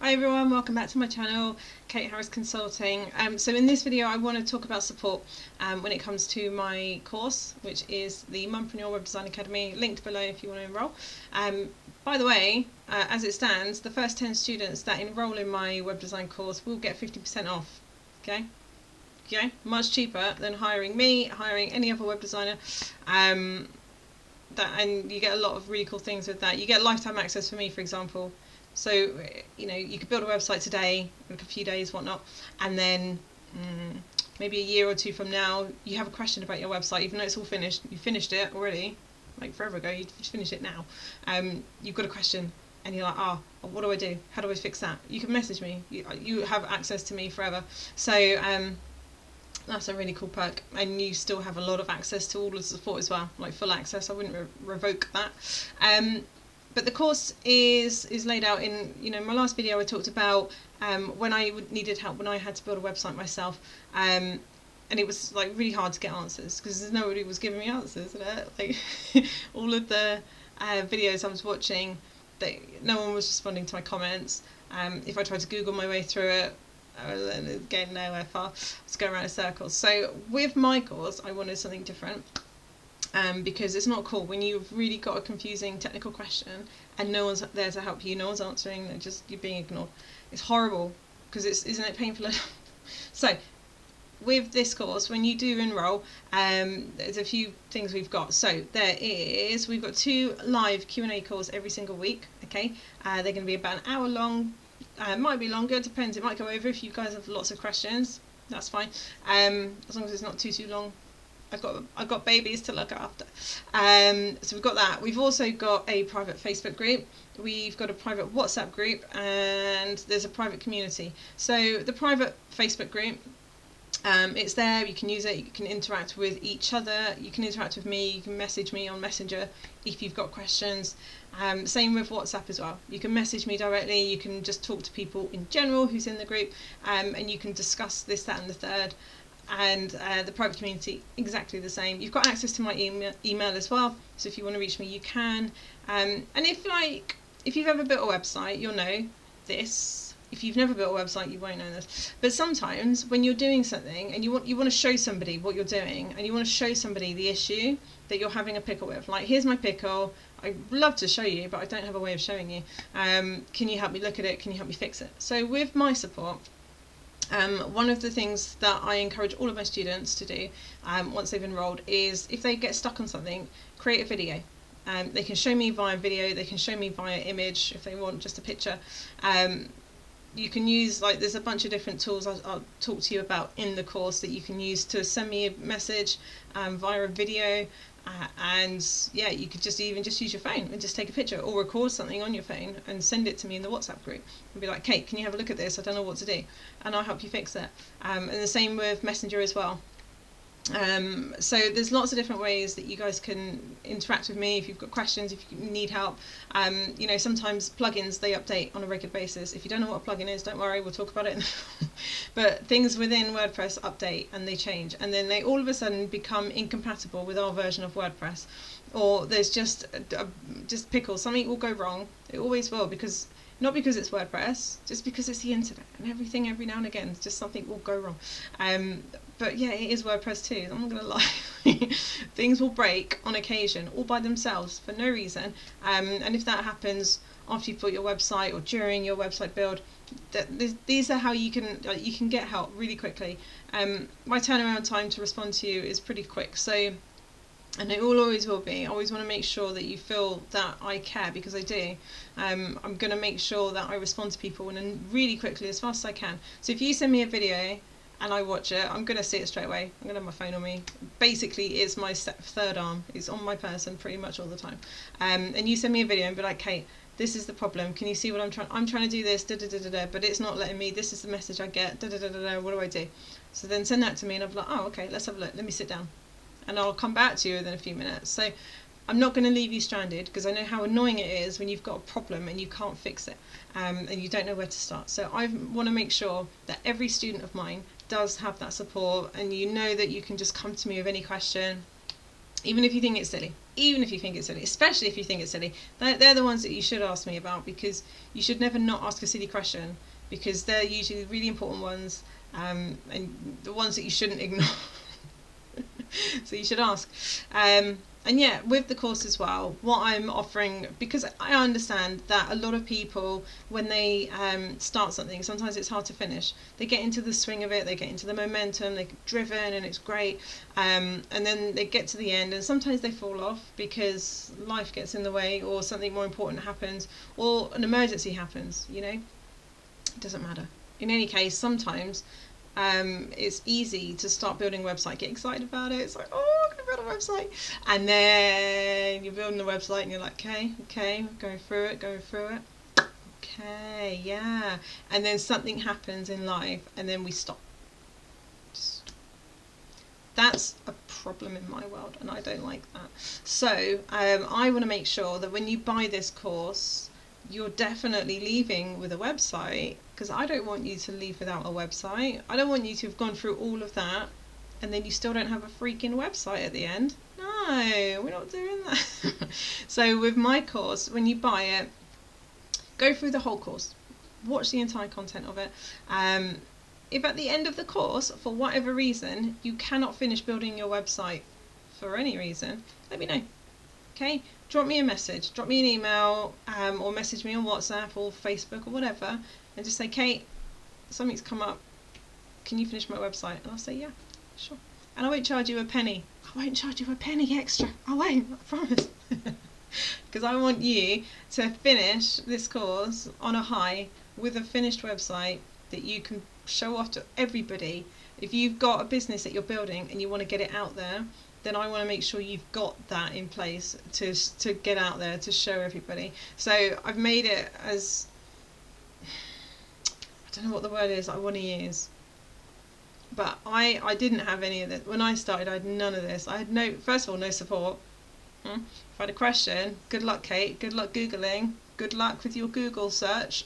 Hi everyone, welcome back to my channel, Kate Harris Consulting. So in this video I want to talk about support when it comes to my course, which is the Mumpreneur Web Design Academy, linked below if you want to enrol. By the way, as it stands, the first 10 students that enrol in my web design course will get 50% off. Okay, much cheaper than hiring me, hiring any other web designer. And you get a lot of really cool things with that. You get lifetime access for me, for example. So, you know, you could build a website today, like a few days, whatnot, and then maybe a year or two from now, you have a question about your website, even though it's all finished. You finished it already, like forever ago, you just finished it now. You've got a question, and you're like, oh, what do I do? How do I fix that? You can message me. You have access to me forever. So, that's a really cool perk, and you still have a lot of access to all of the support as well, like full access. I wouldn't revoke that. But the course is laid out in, you know, my last video I talked about when I needed help, when I had to build a website myself, and it was like really hard to get answers because nobody was giving me answers. Like all of the videos I was watching, no one was responding to my comments. If I tried to Google my way through it, I was getting nowhere far. I was going around in circles. So with my course, I wanted something different. Because it's not cool when you've really got a confusing technical question and no one's there to help you, no one's answering, you're being ignored. It's horrible because isn't it painful enough? So with this course, when you do enrol, there's a few things we've got. So we've got 2 live Q&A calls every single week. Okay, they're going to be about an hour long. Might be longer, depends. It might go over if you guys have lots of questions. That's fine, as long as it's not too long. I've got babies to look after. So we've got that. We've also got a private Facebook group. We've got a private WhatsApp group, and there's a private community. So the private Facebook group, it's there. You can use it. You can interact with each other. You can interact with me. You can message me on Messenger if you've got questions. Same with WhatsApp as well. You can message me directly. You can just talk to people in general who's in the group, and you can discuss this, that, and the third. And the private community, exactly the same. You've got access to my email as well, so if you want to reach me, you can. And if you've ever built a website, you'll know this. If you've never built a website, you won't know this. But sometimes when you're doing something and you want to show somebody what you're doing, and you want to show somebody the issue that you're having a pickle with, like, here's my pickle, I'd love to show you, but I don't have a way of showing you. Can you help me look at it? Can you help me fix it? So with my support, one of the things that I encourage all of my students to do once they've enrolled is, if they get stuck on something, create a video. They can show me via video, they can show me via image if they want just a picture. You can use, like, there's a bunch of different tools I'll talk to you about in the course that you can use to send me a message via a video. And yeah, you could just use your phone and just take a picture or record something on your phone and send it to me in the WhatsApp group and be like, Kate, can you have a look at this? I don't know what to do, and I'll help you fix it. And the same with Messenger as well. So there's lots of different ways that you guys can interact with me if you've got questions, if you need help. You know, sometimes plugins, they update on a regular basis. If you don't know what a plugin is, don't worry, we'll talk about it. But things within WordPress update and they change, and then they all of a sudden become incompatible with our version of WordPress, or there's just pickles. Something will go wrong. It always will, because not because it's WordPress, just because it's the internet, and everything every now and again, just something will go wrong. But yeah, it is WordPress too, I'm not going to lie. Things will break on occasion, all by themselves, for no reason. And if that happens after you've built your website or during your website build, these are how you can get help really quickly. My turnaround time to respond to you is pretty quick, so, and it always will be. I always want to make sure that you feel that I care, because I do. I'm going to make sure that I respond to people and really quickly, as fast as I can. So if you send me a video and I watch it, I'm going to see it straight away. I'm going to have my phone on me. Basically, it's my third arm. It's on my person pretty much all the time. And you send me a video and be like, Kate, this is the problem. Can you see what I'm trying to do this, but it's not letting me. This is the message I get, what do I do? So then send that to me and I'll be like, oh, okay, let's have a look. Let me sit down. And I'll come back to you within a few minutes. So I'm not going to leave you stranded, because I know how annoying it is when you've got a problem and you can't fix it, and you don't know where to start. So I want to make sure that every student of mine does have that support, and you know that you can just come to me with any question, even if you think it's silly. even if you think it's silly, especially if you think it's silly. They're the ones that you should ask me about, because you should never not ask a silly question, because they're usually the really important ones, and the ones that you shouldn't ignore. So you should ask. And yeah, with the course as well, what I'm offering, because I understand that a lot of people, when they start something, sometimes it's hard to finish. They get into the swing of it, they get into the momentum, they get driven, and it's great. And then they get to the end, and sometimes they fall off because life gets in the way, or something more important happens, or an emergency happens, you know? It doesn't matter. In any case, sometimes it's easy to start building a website, get excited about it. It's like, oh, I'm going to build a website. And then you're building the website and you're like, okay, going through it. Okay, yeah. And then something happens in life and then we stop. That's a problem in my world, and I don't like that. So I want to make sure that when you buy this course, you're definitely leaving with a website, because I don't want you to leave without a website. I don't want you to have gone through all of that and then you still don't have a freaking website at the end. No, we're not doing that. So with my course, when you buy it, go through the whole course, watch the entire content of it. If at the end of the course, for whatever reason, you cannot finish building your website for any reason, let me know. Okay, drop me a message, drop me an email, or message me on WhatsApp or Facebook or whatever, and just say, Kate, something's come up, can you finish my website? And I'll say, yeah, sure. And I won't charge you a penny. I won't charge you a penny extra. I won't, I promise. Because I want you to finish this course on a high with a finished website that you can show off to everybody. If you've got a business that you're building and you want to get it out there, then I want to make sure you've got that in place to get out there, to show everybody. So I've made it as, I don't know what the word is I want to use, but I didn't have any of this. When I started, I had none of this. I had no, first of all, no support. If I had a question, good luck, Kate, good luck Googling, good luck with your Google search.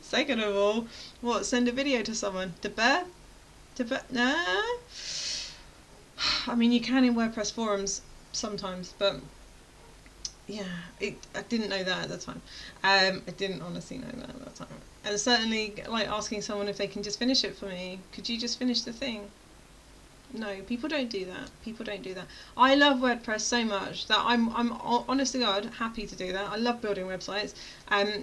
Second of all, what, send a video to someone? No? I mean, you can in WordPress forums sometimes, but yeah, I didn't know that at the time. I didn't honestly know that at the time. And certainly, like, asking someone if they can just finish it for me. Could you just finish the thing? No, people don't do that. People don't do that. I love WordPress so much that I'm honest to God happy to do that. I love building websites.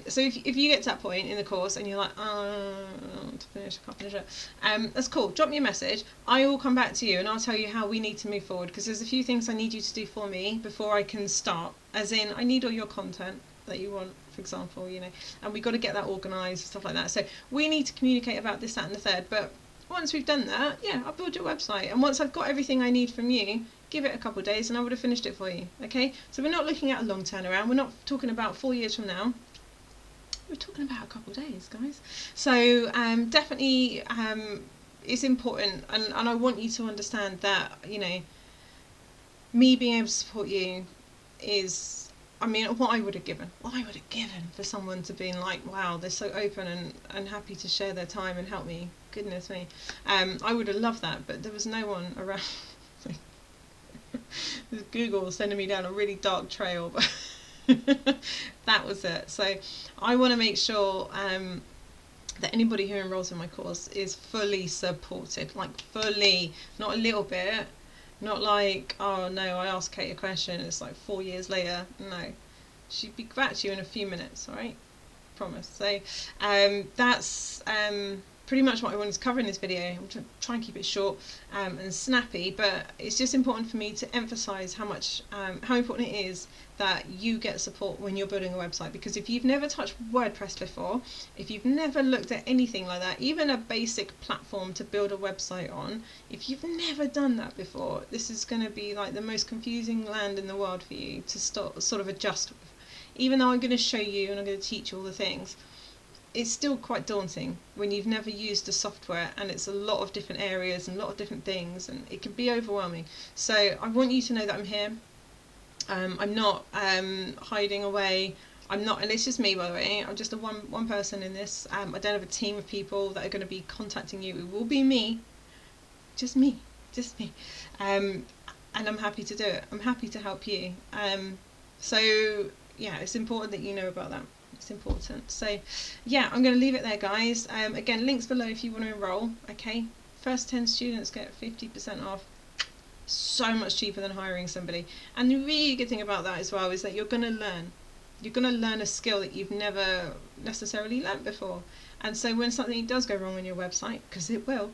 So if you get to that point in the course and you're like, oh, I want to finish, I can't finish it, that's cool. Drop me a message. I will come back to you and I'll tell you how we need to move forward, because there's a few things I need you to do for me before I can start. As in, I need all your content that you want, for example, you know, and we've got to get that organised and stuff like that. So we need to communicate about this, that and the third, but once we've done that, yeah, I'll build your website. And once I've got everything I need from you, give it a couple of days and I would have finished it for you, okay? So we're not looking at a long turnaround. We're not talking about 4 years from now. We're talking about a couple of days, guys. So definitely it's important. And I want you to understand that, you know, me being able to support you is, I mean, what I would have given for someone to be like, wow, they're so open and happy to share their time and help me. Goodness me. I would have loved that, but there was no one around. Google sending me down a really dark trail, but that was it. So I want to make sure that anybody who enrolls in my course is fully supported, like fully, not a little bit. Not like, oh no, I asked Kate a question, it's like 4 years later. No, she'd be back to you in a few minutes, alright? Promise. So that's pretty much what I wanted to cover in this video. I'm going to try and keep it short and snappy, but it's just important for me to emphasise how important it is that you get support when you're building a website. Because if you've never touched WordPress before, if you've never looked at anything like that, even a basic platform to build a website on, if you've never done that before, this is going to be like the most confusing land in the world for you to sort of adjust with. Even though I'm going to show you and I'm going to teach you all the things, it's still quite daunting when you've never used the software and it's a lot of different areas and a lot of different things, and it can be overwhelming. So I want you to know that I'm here. I'm not hiding away. I'm not, and it's just me, by the way. I'm just a one person in this. I don't have a team of people that are going to be contacting you. It will be me, just me. and I'm happy to do it. I'm happy to help you. So yeah, it's important that you know about that. It's important. So yeah, I'm going to leave it there, guys. Again, links below if you want to enroll. Okay, first 10 students get 50% off. So much cheaper than hiring somebody. And the really good thing about that as well is that you're going to learn. You're going to learn a skill that you've never necessarily learnt before. And so when something does go wrong on your website, because it will,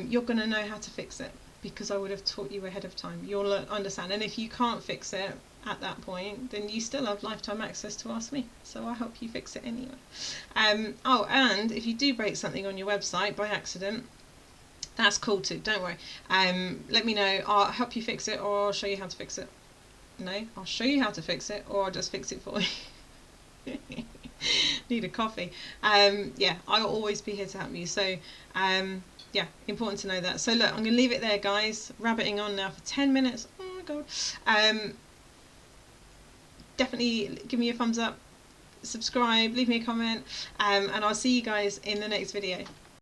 you're going to know how to fix it, because I would have taught you ahead of time. You'll understand. And if you can't fix it at that point, then you still have lifetime access to ask me. So I'll help you fix it anyway. Oh, and if you do break something on your website by accident, that's cool too, don't worry. Let me know. I'll help you fix it, or I'll show you how to fix it. No, I'll show you how to fix it, or I'll just fix it for you. Need a coffee. Yeah, I'll always be here to help you. So yeah, important to know that. So look, I'm going to leave it there, guys. Rabbiting on now for 10 minutes. Oh my god. Definitely give me a thumbs up, subscribe, leave me a comment, and I'll see you guys in the next video.